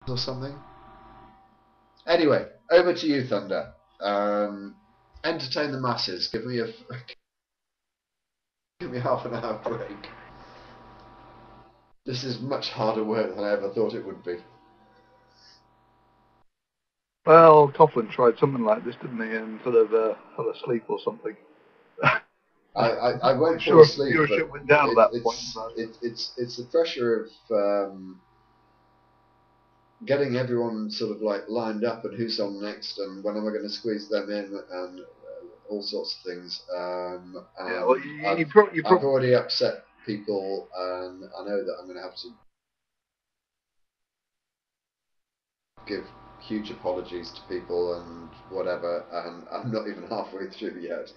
or something. Anyway, over to you, Thunder. Entertain the masses. Give me half an hour break. This is much harder work than I ever thought it would be. Well, Coughlin tried something like this, didn't he? And sort of fell asleep or something. I won't fall Sure, asleep, viewership but went down at that point. it's the pressure of getting everyone sort of like lined up and who's on next and when am I going to squeeze them in and all sorts of things. Yeah, well, I've already upset people, and I know that I'm going to have to give huge apologies to people and whatever, and I'm not even halfway through yet.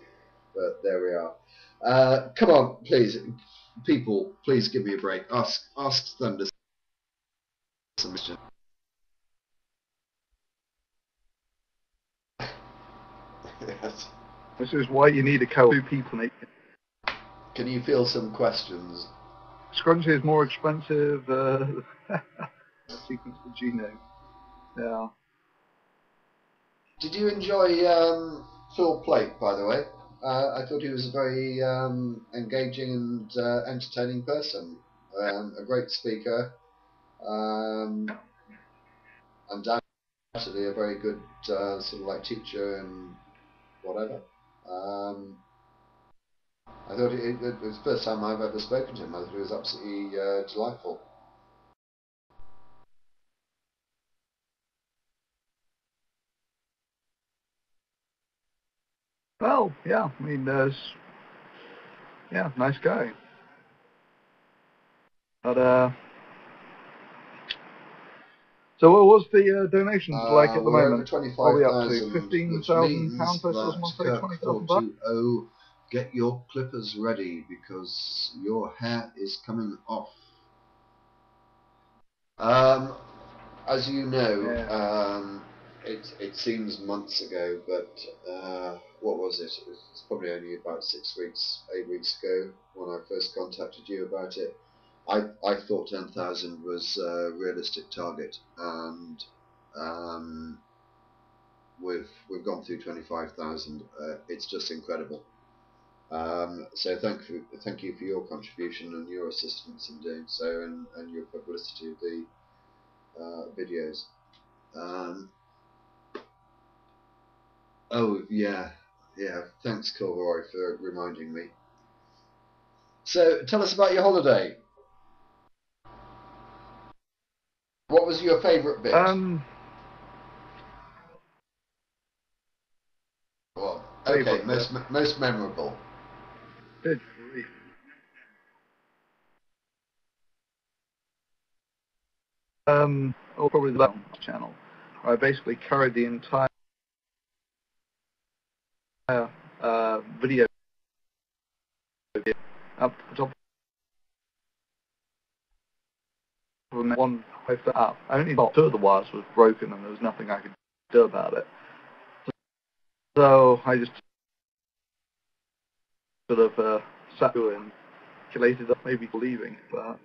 But there we are. Come on, please, people, please give me a break. Ask Thunder some questions. Yes. This is why you need a co. Two people need. Can you feel some questions? Scrunchie is more expensive. Sequence the genome. Yeah. Did you enjoy Phil Plake, by the way? I thought he was a very engaging and entertaining person. A great speaker. Undoubtedly a very good sort of like teacher and whatever. I thought it was the first time I've ever spoken to him. I thought it was absolutely delightful. Well, yeah. I mean, yeah, nice guy. But so what was the donations like at the we're moment? over What are we up to? £25,000, £15,000 which means I suppose that one say £20,000. get your clippers ready because your hair is coming off. As you know, Yeah. it seems months ago, but what was it? It's probably only about 6 weeks, 8 weeks ago when I first contacted you about it. I thought 10,000 was a realistic target, and we've gone through 25,000. It's just incredible. So thank you for your contribution and your assistance in doing so, and your publicity of the videos. Oh yeah, thanks Kilroy for reminding me. So tell us about your holiday. What was your favourite bit? Well, okay, most memorable. Good grief. Or probably the channel. I basically carried the entire video up to the top of one lifted up. Only two of the wires was broken and there was nothing I could do about it. So I just sort of sat through and calculated up maybe leaving, but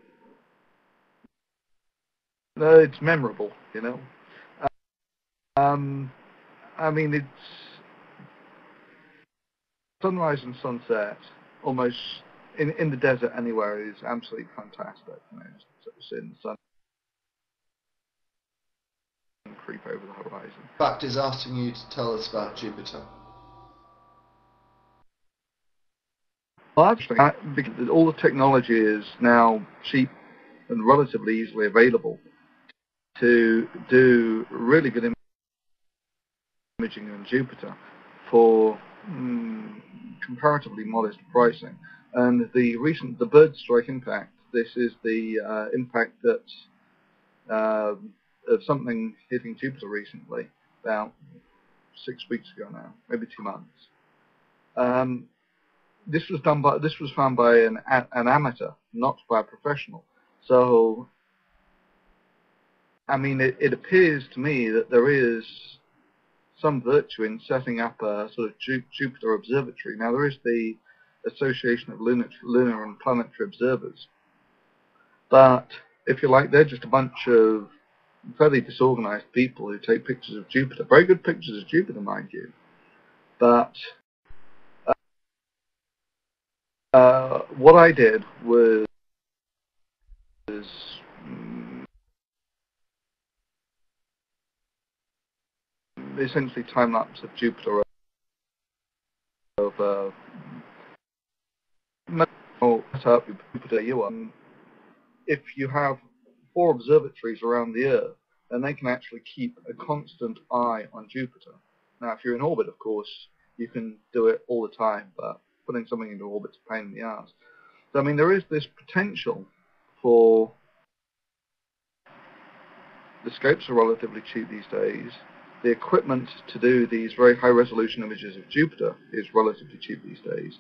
no, it's memorable, you know. I mean, it's sunrise and sunset, almost in the desert anywhere, is absolutely fantastic. You know, seeing the sun creep over the horizon. In fact, is asking you to tell us about Jupiter. Well, actually, because all the technology is now cheap and relatively easily available to do really good imaging on Jupiter for comparatively modest pricing. And the bird strike impact, this is the impact that of something hitting Jupiter recently, about 6 weeks ago now, maybe 2 months. This was found by an amateur, not by a professional. So, I mean, it appears to me that there is some virtue in setting up a sort of Jupiter observatory. Now, there is the Association of Lunar and Planetary Observers, but if you like, they're just a bunch of fairly disorganized people who take pictures of Jupiter, very good pictures of Jupiter, mind you, but what I did was essentially time-lapse of Jupiter over set up Jupiter you are. If you have 4 observatories around the Earth, then they can actually keep a constant eye on Jupiter. Now, if you're in orbit, of course, you can do it all the time, but putting something into orbit is a pain in the ass. So, I mean, there is this potential for... The scopes are relatively cheap these days. The equipment to do these very high-resolution images of Jupiter is relatively cheap these days.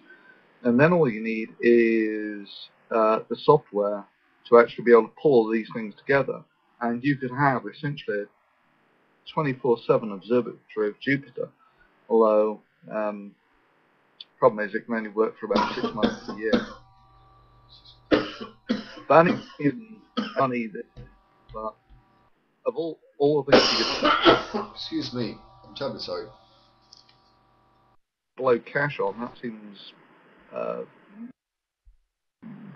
And then all you need is the software to actually be able to pull these things together. And you could have essentially a 24/7 observatory of Jupiter. Although, problem is it can only work for about 6 months a year. But uneasy. But of all the things you could excuse me, I'm terribly sorry. blow cash on, that seems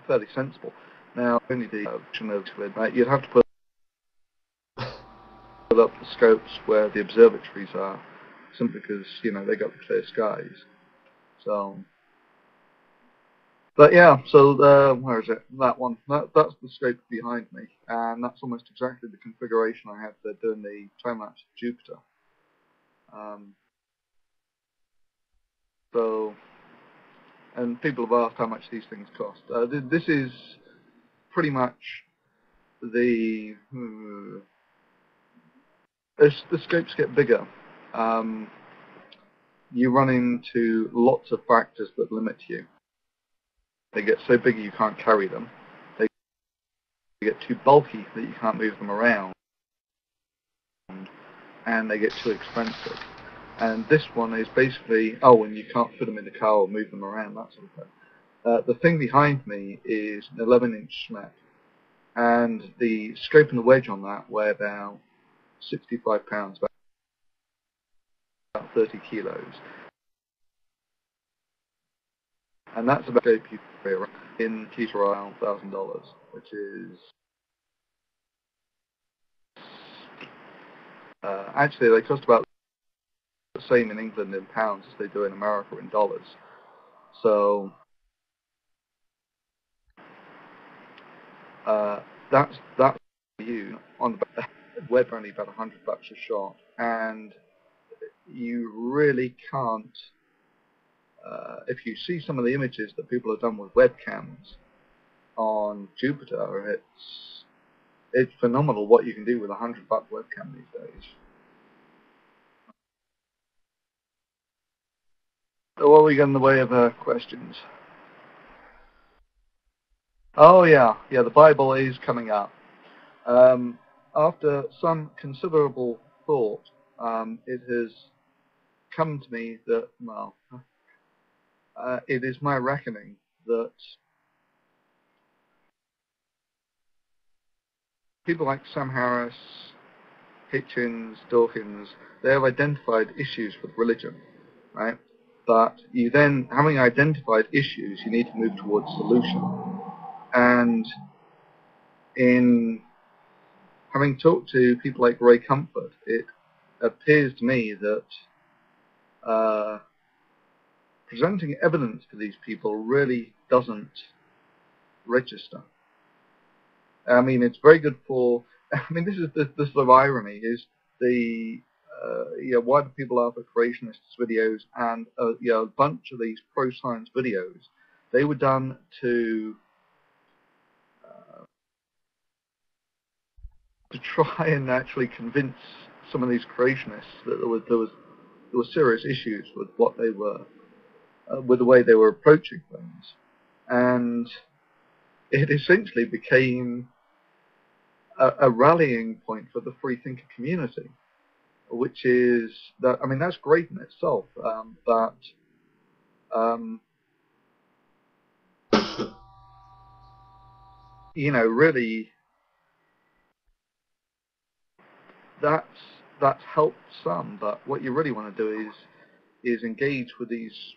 fairly sensible. Now, only the you'd have to put up the scopes where the observatories are, simply because, you know, they got the clear skies. So, but yeah, so where is it? That one. That's the scope behind me, and that's almost exactly the configuration I had for doing the time-lapse of Jupiter. So, and people have asked how much these things cost. This is pretty much the... as the scopes get bigger, you run into lots of factors that limit you. They get so big you can't carry them. They get too bulky that you can't move them around. And they get too expensive. And this one is basically, and you can't fit them in the car or move them around, that sort of thing. The thing behind me is an 11-inch SMEC. And the scope and the wedge on that weigh about 65 pounds, about 30 kilos. And that's about a scope you can around in Keys around $1,000, which is... actually, they cost about the same in England in pounds as they do in America in dollars. So that's you on the web only about $100 a shot, and you really can't. If you see some of the images that people have done with webcams on Jupiter, it's phenomenal what you can do with a $100 webcam these days. So what are we got in the way of questions? Oh yeah, the Bible is coming up. After some considerable thought, it has come to me that, well, it is my reckoning that people like Sam Harris, Hitchens, Dawkins, they have identified issues with religion, right? But you then, having identified issues, you need to move towards solution. And in having talked to people like Ray Comfort, it appears to me that presenting evidence to these people really doesn't register. I mean, it's very good for... I mean, this is the sort of irony, is the... why do people are for creationists videos, and a bunch of these pro-science videos, they were done to try and actually convince some of these creationists that there were serious issues with what they were, with the way they were approaching things, and it essentially became a rallying point for the free thinker community, which is that, I mean, that's great in itself, but really, that's helped some. But what you really want to do is engage with these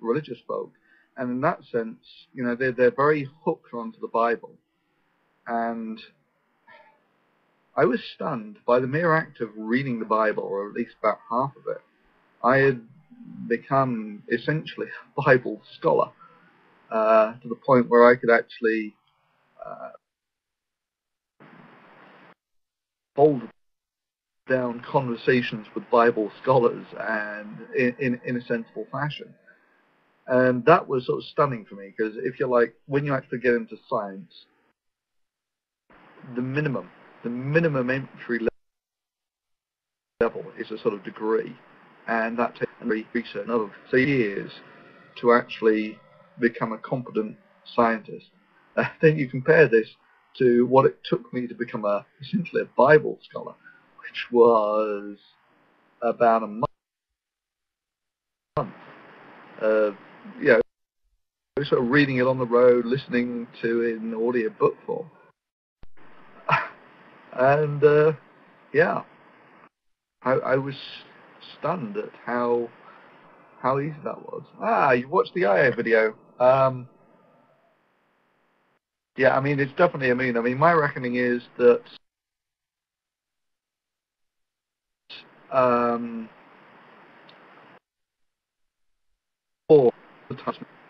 religious folk, and in that sense, they're very hooked onto the Bible. And I was stunned by the mere act of reading the Bible, or at least about half of it. I had become essentially a Bible scholar, to the point where I could actually hold down conversations with Bible scholars and in a sensible fashion. And that was sort of stunning for me, because if you're like, when you actually get into science, the minimum entry level is a sort of degree, and that takes research another 3 years to actually become a competent scientist. Then you compare this to what it took me to become essentially a Bible scholar, which was about a month. Sort of reading it on the road, listening to it in audio book form, and I was stunned at how easy that was. You watched the IA video. Yeah, I mean, it's definitely. I mean, my reckoning is that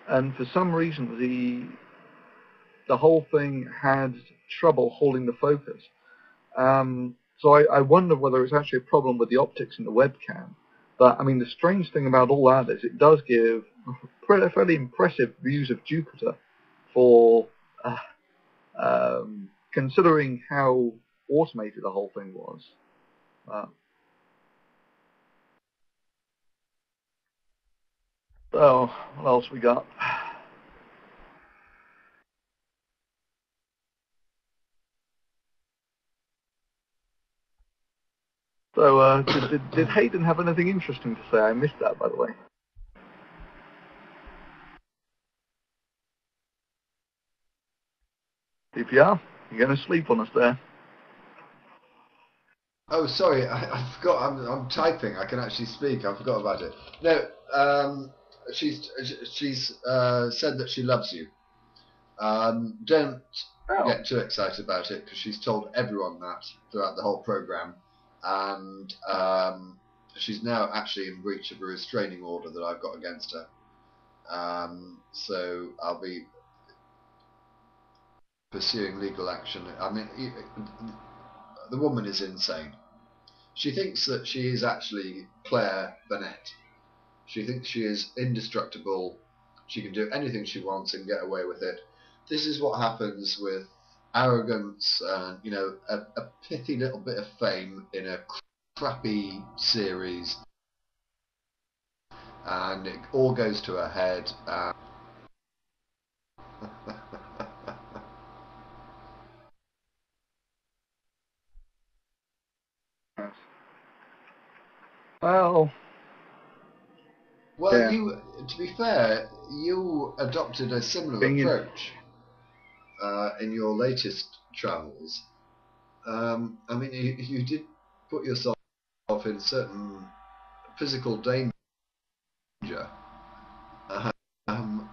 and for some reason the whole thing had trouble holding the focus. So I wonder whether it's actually a problem with the optics in the webcam. But I mean, the strange thing about all that is it does give fairly impressive views of Jupiter for considering how automated the whole thing was. So, what else we got? So, did Hayden have anything interesting to say? I missed that, by the way. DPR, you're going to sleep on us there. Oh, sorry, I forgot. I'm typing. I can actually speak. I forgot about it. No, she's said that she loves you. Don't get too excited about it, because she's told everyone that throughout the whole program, and she's now actually in breach of a restraining order that I've got against her. So I'll be pursuing legal action. I mean, the woman is insane. She thinks that she is actually Claire Burnett. She thinks she is indestructible. She can do anything she wants and get away with it. This is what happens with arrogance and, a pithy little bit of fame in a crappy series, and it all goes to her head. Well, yeah. To be fair, you adopted a similar approach in your latest travels. I mean, you did put yourself in certain physical danger. And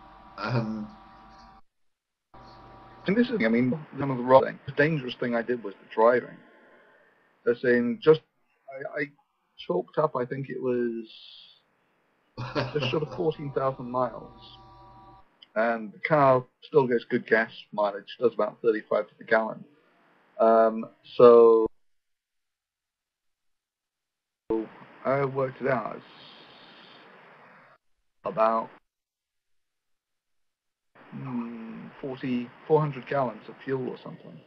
this is, one of the wrong things. The dangerous thing I did was the driving. As in, I chalked up, I think it was just short of 14,000 miles. And the car still gets good gas mileage, does about 35 to the gallon. So I worked it out. It's about 400 gallons of fuel or something.